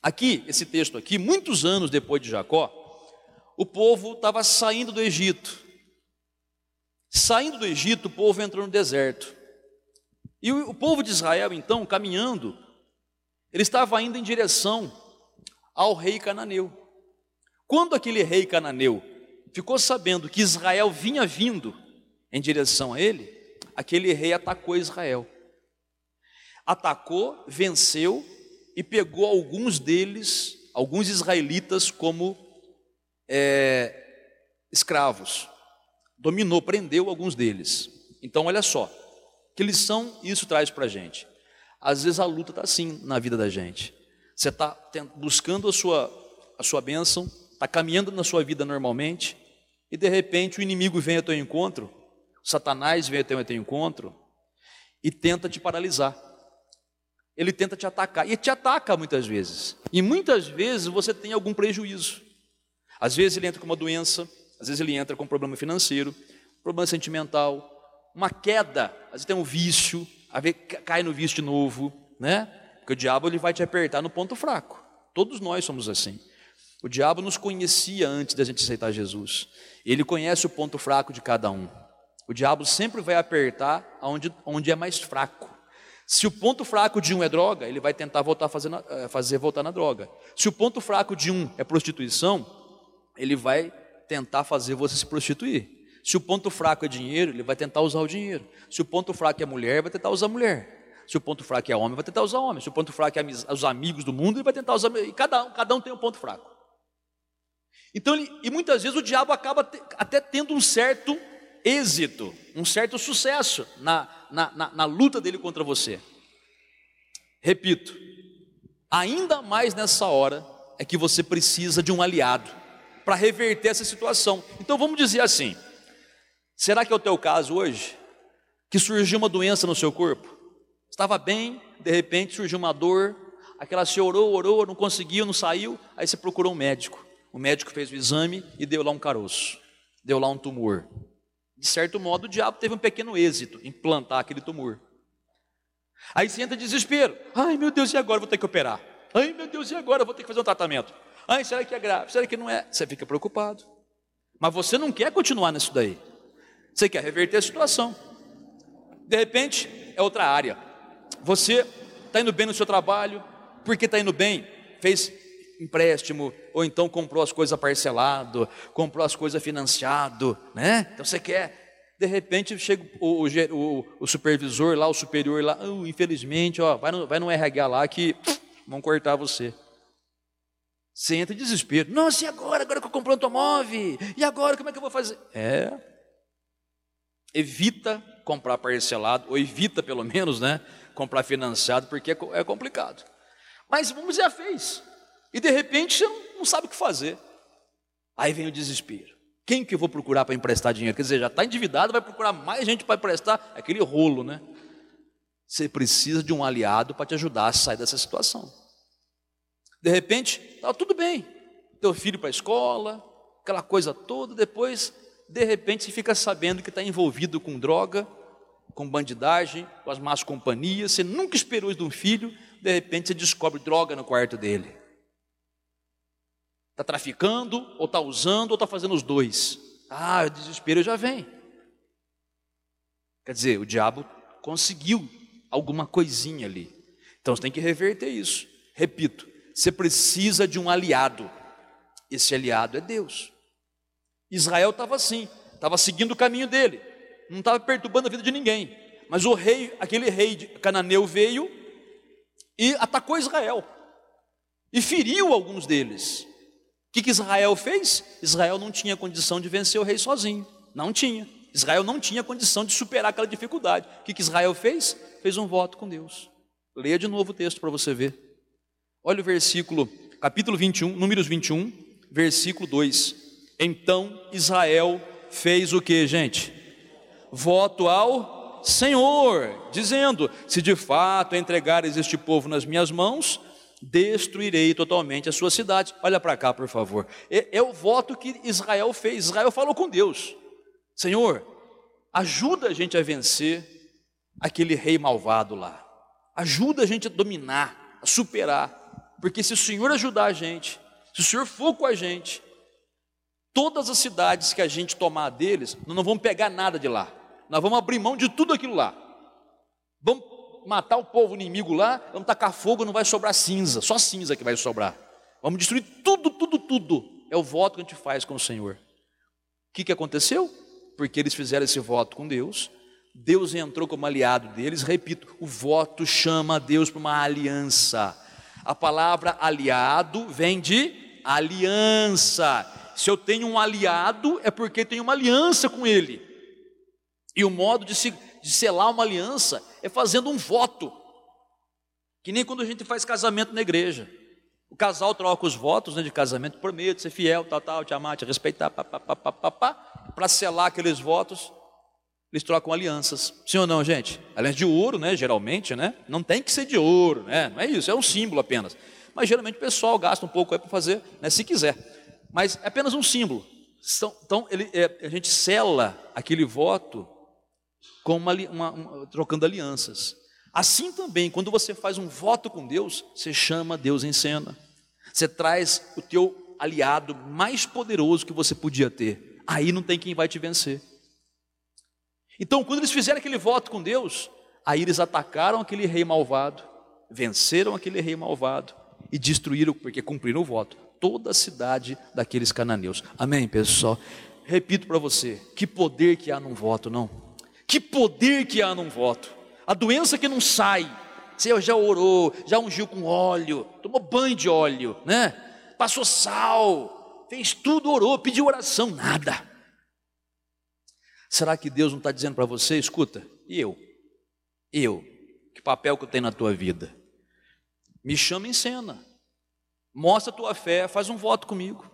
Aqui, esse texto aqui, muitos anos depois de Jacó, o povo estava saindo do Egito. Saindo do Egito, o povo entrou no deserto. E o povo de Israel, então, caminhando, ele estava indo em direção ao rei cananeu. Quando aquele rei cananeu ficou sabendo que Israel vinha vindo em direção a ele, aquele rei atacou Israel. Atacou, venceu e pegou alguns deles, alguns israelitas, como escravos. Dominou, prendeu alguns deles. Então, olha só, que lição isso traz para a gente? Às vezes a luta está assim na vida da gente. Você está buscando a sua bênção, está caminhando na sua vida normalmente, e de repente o inimigo vem ao teu encontro, Satanás vem ao teu encontro, e tenta te paralisar. Ele tenta te atacar, e te ataca muitas vezes. E muitas vezes você tem algum prejuízo. Às vezes ele entra com uma doença, às vezes ele entra com um problema financeiro, problema sentimental, uma queda, às vezes tem um vício, cai no vício de novo, né? Porque o diabo ele vai te apertar no ponto fraco. Todos nós somos assim. O diabo nos conhecia antes da gente aceitar Jesus. Ele conhece o ponto fraco de cada um. O diabo sempre vai apertar onde é mais fraco. Se o ponto fraco de um é droga, ele vai tentar fazer voltar na droga. Se o ponto fraco de um é prostituição, ele vai tentar fazer você se prostituir. Se o ponto fraco é dinheiro, ele vai tentar usar o dinheiro. Se o ponto fraco é mulher, vai tentar usar a mulher. Se o ponto fraco é homem, vai tentar usar homem. Se o ponto fraco é os amigos do mundo, ele vai tentar usar. E cada um tem um ponto fraco. Então, e muitas vezes o diabo acaba até tendo um certo êxito, um certo sucesso na luta dele contra você. Repito, ainda mais nessa hora é que você precisa de um aliado para reverter essa situação. Então vamos dizer assim, será que é o teu caso hoje? Que surgiu uma doença no seu corpo? Estava bem, de repente surgiu uma dor, aquela você orou, não conseguiu, não saiu, aí você procurou um médico. O médico fez o exame e deu lá um caroço, deu lá um tumor. De certo modo, o diabo teve um pequeno êxito em plantar aquele tumor. Aí você entra em desespero. Ai, meu Deus, e agora? Vou ter que operar. Ai, meu Deus, e agora? Vou ter que fazer um tratamento. Ai, será que é grave? Será que não é? Você fica preocupado. Mas você não quer continuar nisso daí. Você quer reverter a situação. De repente, é outra área. Você está indo bem no seu trabalho. Porque está indo bem? Fez empréstimo, ou então comprou as coisas parcelado, comprou as coisas financiado, né? Então você quer, de repente chega o supervisor lá, o superior lá, infelizmente, vai no RH lá que vão cortar você. Você entra em desespero. Nossa, e agora que eu comprei um automóvel? E agora como é que eu vou fazer? Evita comprar parcelado, ou evita pelo menos, né, comprar financiado, porque é complicado. Mas vamos dizer, fez. E de repente você não sabe o que fazer. Aí vem o desespero. Quem que eu vou procurar para emprestar dinheiro? Quer dizer, já está endividado, vai procurar mais gente para emprestar. É aquele rolo, né? Você precisa de um aliado para te ajudar a sair dessa situação. De repente, está tudo bem. Teu filho para a escola, aquela coisa toda. Depois, de repente, você fica sabendo que está envolvido com droga, com bandidagem, com as más companhias. Você nunca esperou isso de um filho. De repente, você descobre droga no quarto dele. Está traficando, ou está usando, ou está fazendo os dois. O desespero já vem. Quer dizer, o diabo conseguiu alguma coisinha ali. Então você tem que reverter isso. Repito, você precisa de um aliado. Esse aliado é Deus. Israel estava assim, estava seguindo o caminho dele, não estava perturbando a vida de ninguém. Mas aquele rei cananeu veio e atacou Israel. E feriu alguns deles. O que Israel fez? Israel não tinha condição de vencer o rei sozinho. Não tinha. Israel não tinha condição de superar aquela dificuldade. O que Israel fez? Fez um voto com Deus. Leia de novo o texto para você ver. Olha o versículo, capítulo 21, números 21, versículo 2. Então Israel fez o que, gente? Voto ao Senhor, dizendo, se de fato entregares este povo nas minhas mãos, destruirei totalmente a sua cidade. Olha para cá, por favor. É o voto que Israel fez. Israel falou com Deus: Senhor, ajuda a gente a vencer aquele rei malvado lá. Ajuda a gente a dominar, a superar. porque se o Senhor ajudar a gente, se o Senhor for com a gente, todas as cidades que a gente tomar deles, nós não vamos pegar nada de lá, nós vamos abrir mão de tudo aquilo lá, vamos matar o povo inimigo lá, vamos tacar fogo, não vai sobrar cinza, só cinza que vai sobrar, vamos destruir tudo, tudo, tudo. É o voto que a gente faz com o Senhor. O que aconteceu? Porque eles fizeram esse voto com Deus, Deus entrou como aliado deles. Repito, o voto chama Deus para uma aliança. A palavra aliado vem de aliança. Se eu tenho um aliado, é porque tenho uma aliança com ele. E o modo de selar uma aliança é fazendo um voto. Que nem quando a gente faz casamento na igreja. O casal troca os votos, né, de casamento, prometo ser fiel, tal, te amar, te respeitar, para selar aqueles votos, eles trocam alianças. Sim ou não, gente? Aliança de ouro, né, geralmente, né? Não tem que ser de ouro, né? Não é isso, é um símbolo apenas. Mas geralmente o pessoal gasta um pouco para fazer, né, se quiser. Mas é apenas um símbolo. Então a gente sela aquele voto com trocando alianças. Assim também, quando você faz um voto com Deus, você chama Deus em cena. Você traz o teu aliado mais poderoso que você podia ter. Aí não tem quem vai te vencer. Então, quando eles fizeram aquele voto com Deus, aí eles atacaram aquele rei malvado, venceram aquele rei malvado e destruíram, porque cumpriram o voto, toda a cidade daqueles cananeus. Amém, pessoal? Repito para você, que poder que há num voto, não? Que poder que há num voto? A doença que não sai, você já orou, já ungiu com óleo, tomou banho de óleo, né? Passou sal, fez tudo, orou, pediu oração, nada. Será que Deus não está dizendo para você, escuta, eu, que papel que eu tenho na tua vida? Me chama em cena, mostra a tua fé, faz um voto comigo,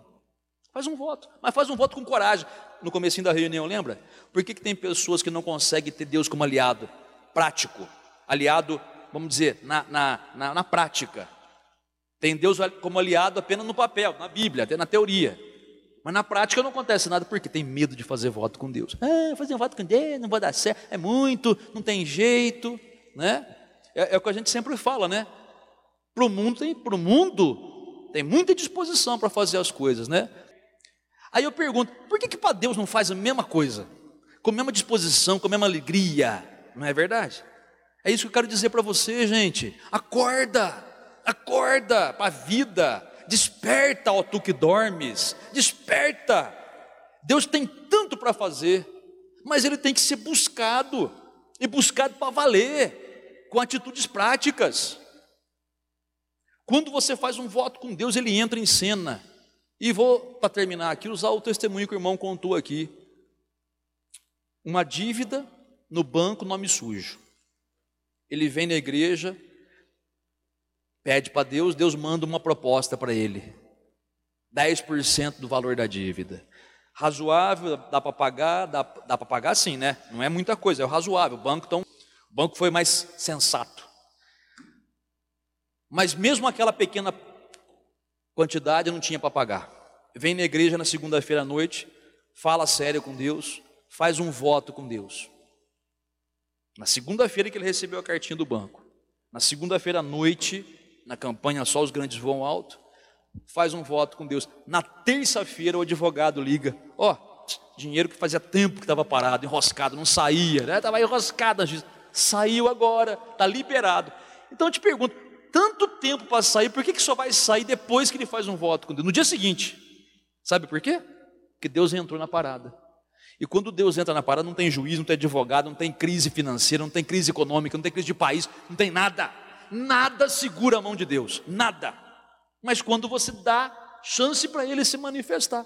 faz um voto, mas faz um voto com coragem. No comecinho da reunião, lembra? Por que tem pessoas que não conseguem ter Deus como aliado? Prático, aliado, vamos dizer, na prática. Tem Deus como aliado apenas no papel, na Bíblia, até na teoria. Mas na prática não acontece nada, porque tem medo de fazer voto com Deus. Fazer um voto com Deus não vai dar certo, é muito, não tem jeito, né? É o que a gente sempre fala, né? Para o mundo tem muita disposição para fazer as coisas, né? Aí eu pergunto, por que para Deus não faz a mesma coisa? Com a mesma disposição, com a mesma alegria? Não é verdade? É isso que eu quero dizer para você, gente. Acorda para a vida. Desperta, ó tu que dormes. Desperta. Deus tem tanto para fazer, mas ele tem que ser buscado. E buscado para valer, com atitudes práticas. Quando você faz um voto com Deus, ele entra em cena. E vou, para terminar aqui, usar o testemunho que o irmão contou aqui. Uma dívida no banco, nome sujo. Ele vem na igreja, pede para Deus, Deus manda uma proposta para ele. 10% do valor da dívida. Razoável, dá para pagar, dá para pagar sim, né? Não é muita coisa, é o razoável. O banco foi mais sensato. Mas mesmo aquela pequena quantidade não tinha para pagar. Vem na igreja na segunda-feira à noite, fala sério com Deus, faz um voto com Deus. Na segunda-feira que ele recebeu a cartinha do banco, na segunda-feira à noite, na campanha Só os Grandes Voam Alto, faz um voto com Deus. Na terça-feira o advogado liga, dinheiro que fazia tempo que estava parado, enroscado, não saía, né? Estava enroscado, saiu agora, está liberado. Então eu te pergunto, tanto tempo para sair, por que só vai sair depois que ele faz um voto com Deus? No dia seguinte, sabe por quê? Porque Deus entrou na parada. E quando Deus entra na parada, não tem juiz, não tem advogado, não tem crise financeira, não tem crise econômica, não tem crise de país, não tem nada. Nada segura a mão de Deus, nada. Mas quando você dá chance para ele se manifestar.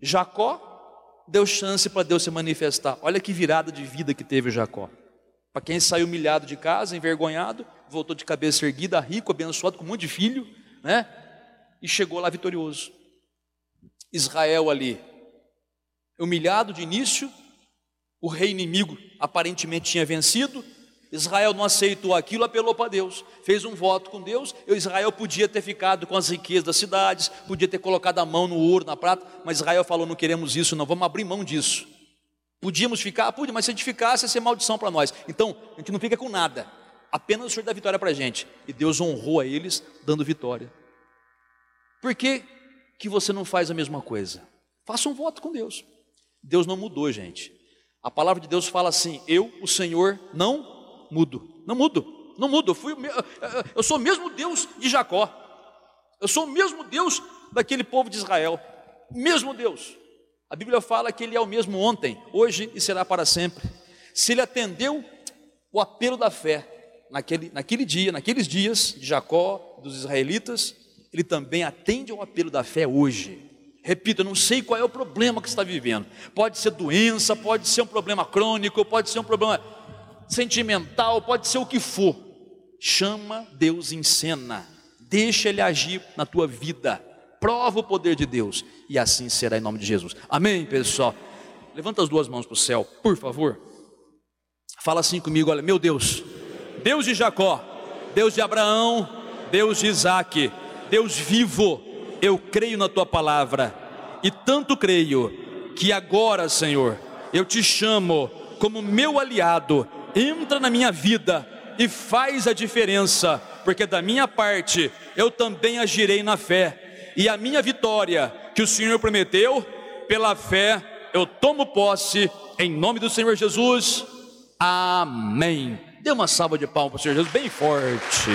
Jacó deu chance para Deus se manifestar. Olha que virada de vida que teve Jacó. Para quem saiu humilhado de casa, envergonhado, voltou de cabeça erguida, rico, abençoado, com um monte de filho, né? E chegou lá vitorioso. Israel ali, humilhado de início, o rei inimigo aparentemente tinha vencido, Israel não aceitou aquilo, apelou para Deus, fez um voto com Deus. Israel podia ter ficado com as riquezas das cidades, podia ter colocado a mão no ouro, na prata, mas Israel falou, não queremos isso não, vamos abrir mão disso. Podíamos ficar? Podia, mas se a gente ficasse, ia ser maldição para nós. Então, a gente não fica com nada. apenas o Senhor dá vitória para a gente. E Deus honrou a eles dando vitória. Por que que você não faz a mesma coisa? Faça um voto com Deus. Deus não mudou, gente. A palavra de Deus fala assim: eu, o Senhor, não mudo. Não mudo, não mudo. Eu sou o mesmo Deus de Jacó. Eu sou o mesmo Deus daquele povo de Israel. Mesmo Deus. A Bíblia fala que Ele é o mesmo ontem, hoje e será para sempre. Se Ele atendeu o apelo da fé naquele dia, naqueles dias de Jacó, dos israelitas, Ele também atende ao apelo da fé hoje. Repito, eu não sei qual é o problema que você está vivendo. Pode ser doença, pode ser um problema crônico, pode ser um problema sentimental, pode ser o que for. Chama Deus em cena, deixa Ele agir na tua vida, prova o poder de Deus, e assim será em nome de Jesus. Amém, pessoal? Levanta as duas mãos para o céu, por favor. Fala assim comigo: olha, meu Deus, Deus de Jacó, Deus de Abraão, Deus de Isaac, Deus vivo, eu creio na tua palavra, e tanto creio que agora, Senhor, eu te chamo como meu aliado. Entra na minha vida e faz a diferença, porque da minha parte eu também agirei na fé, e a minha vitória que o Senhor prometeu, pela fé eu tomo posse, em nome do Senhor Jesus, amém. Dê uma salva de palmas para o Senhor Jesus bem forte.